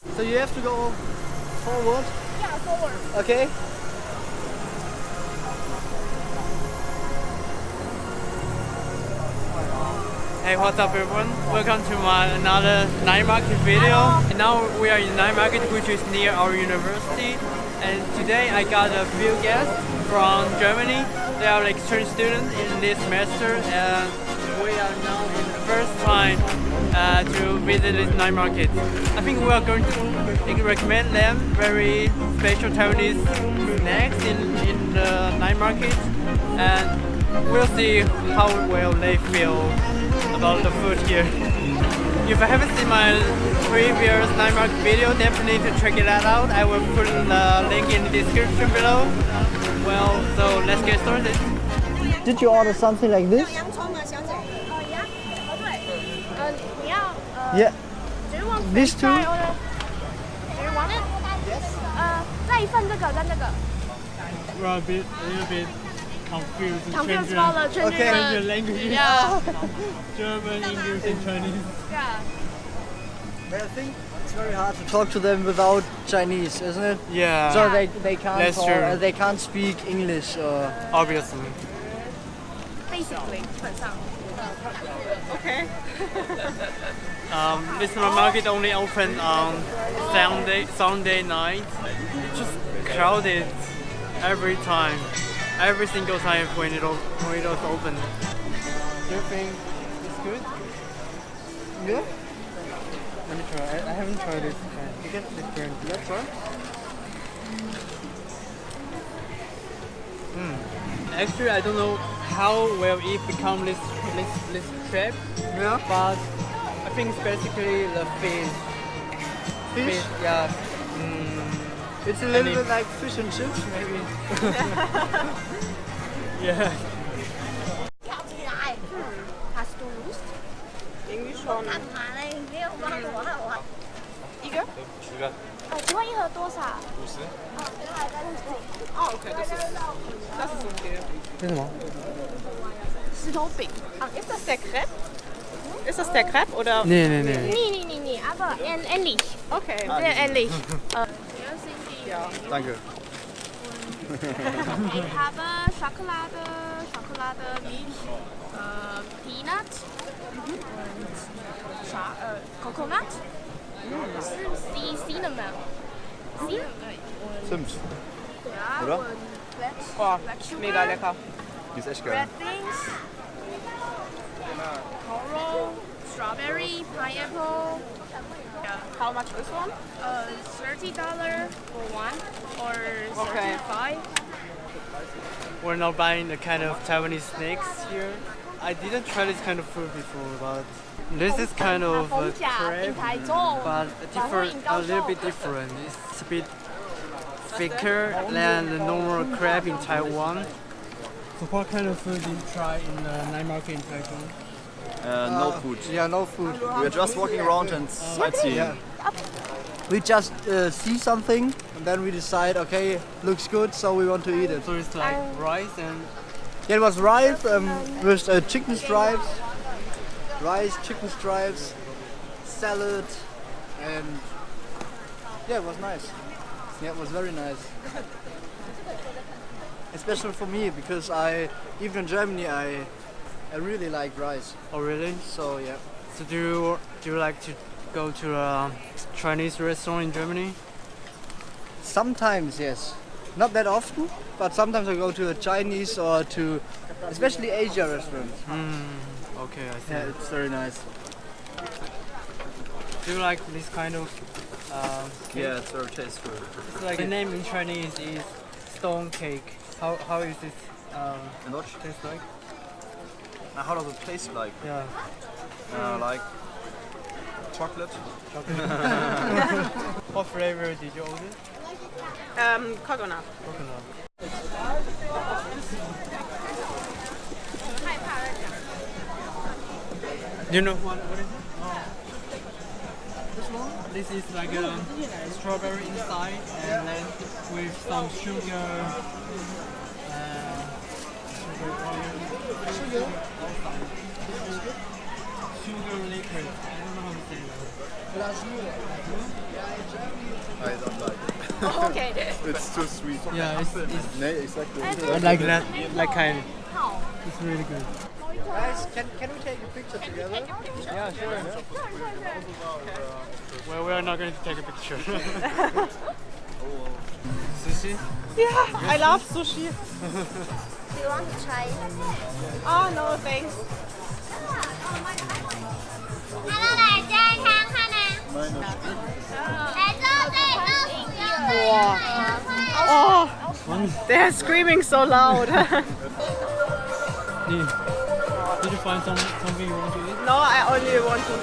So you have to go forward? Yeah, forward. Okay. Hey, what's up everyone? Welcome to another night market video. And now we are in night market, which is near our university. And today I got a few guests from Germany. They are exchange students in this semester, and we are now in the first time to visit this night market. I think we are going to recommend them very special Taiwanese snacks in the night market, and we'll see how well they feel about the food here. If I haven't seen my previous night market video, definitely to check it out. I will put the link in the description below. Well, so let's get started. Did you order something like this? Yeah. Do you want These two? Do you want it? Yes. 再一份这个，再那个。 We're a little bit confused. Confused about the changing languages. Yeah. German, English, and Chinese. Yeah. I think it's very hard to talk to them without Chinese, isn't it? Yeah. So they can't That's talk, true. they can't speak English or Obviously. Basically, 基本上。 Okay. This market only open on Sunday night. It's just crowded every time. Every single time when it was open. Do you think it's good? yeah. Let me try. I haven't tried it. You get different. Let's try. Actually, I don't know how well it become this trap. Yeah. But I think it's basically the fish. Fish? Yeah. It's a little bit like fish and chips, maybe. Yeah. Hast du Lust? Irgendwie schon. 一个？请问一盒多少50。 哦， Okay, das ist okay. 这是什么？石头饼。 Ist das der Crepe? Ist das der Crepe oder? Nee. Nee, aber ähnlich. Okay. Sehr ähnlich. Ja. Danke. Ich habe Schokolade, Milch, Peanut und Coconut. Cinnamon. Zimt. Ja, Oder? und Oh, Black Sugar. mega lecker. Die ist echt geil. Red beans, coral, strawberry, pineapple. How much is one? $30 for one or Okay. 35. We're not buying the kind of Taiwanese snacks here. I didn't try this kind of food before, but this is kind of a crepe, but a little bit different. It's a bit thicker than the normal crepe in Taiwan. So what kind of food did you try in the night market in Taiwan? No food. Yeah, no food. We're just walking around and sightseeing. Yeah. We just see something and then we decide, okay, looks good, so we want to eat it. So it's like rice and Yeah, it was rice with chicken stripes, chicken stripes, salad, and yeah, it was nice. Yeah, it was very nice. Especially for me, because even in Germany, I really like rice. oh really? So yeah. So do you like to go to a Chinese restaurant in Germany? Sometimes, yes. Not that often, but sometimes I go to a Chinese or to especially Asia restaurants. Okay, I see. Yeah, it's very nice. Do you like this kind of cake? Yeah, it's very tasteful. It's like the name in Chinese is stone cake. How is this And what? taste like? How does it taste like? Yeah. Like chocolate. What flavor did you order? Coconut. Coconut. Do you know what is it? This one? This is like a strawberry inside and then with some sugar. Sugar liquid. I don't know how to say that. Glasur. Ja, I don't like it. Okay. It's too sweet. Yeah, it's Nee, exactly. I like that kind. It's really good. Guys, can we take a picture together? Yeah, sure. Well, we are not going to take a picture. Sushi? Yeah, I love sushi. Do you want to try? Oh no, thanks. Oh, they're screaming so loud. Did you find something you want to eat? No, I only want to.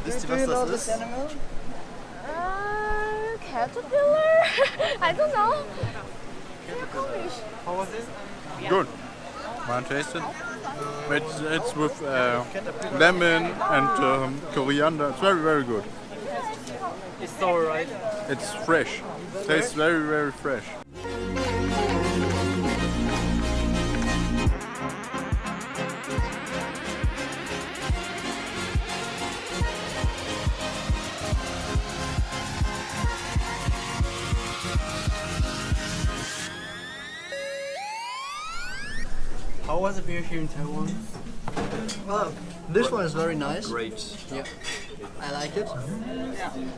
Wisst ihr, Do you was know das this ist? animal? Caterpillar? I don't know. How was it? Good. Want to taste it? It's with lemon and coriander. It's very, very good. It's sour, right? It's fresh. Tastes very, very fresh. How was the beer here in Taiwan? Well, this one is very nice. Great. Yeah, I like it.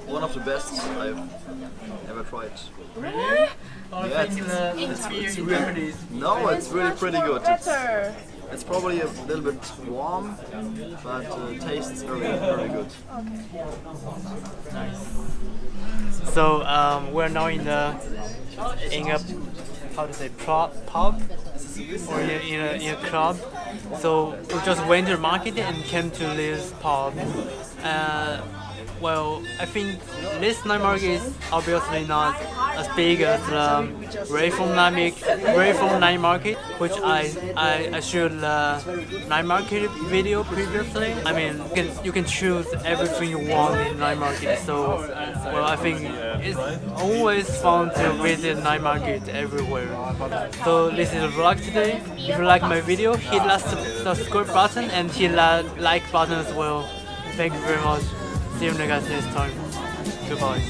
One of the best I've ever tried. I Yeah, think the beer in Japanese. No, it's really pretty good. Better. It's probably a little bit warm, but tastes very, very good. So we're now in a how to say pub or in a club. So we just went to the market and came to this pub. Well, I think this night market is obviously not as big as the Ruifeng night market, which I showed the night market video previously. I mean, you can choose everything you want in night market. So, well, I think it's always fun to visit night market everywhere. So this is a vlog today. If you like my video, hit that subscribe button and hit that like button as well. Thank you very much. See you guys next time. Goodbye.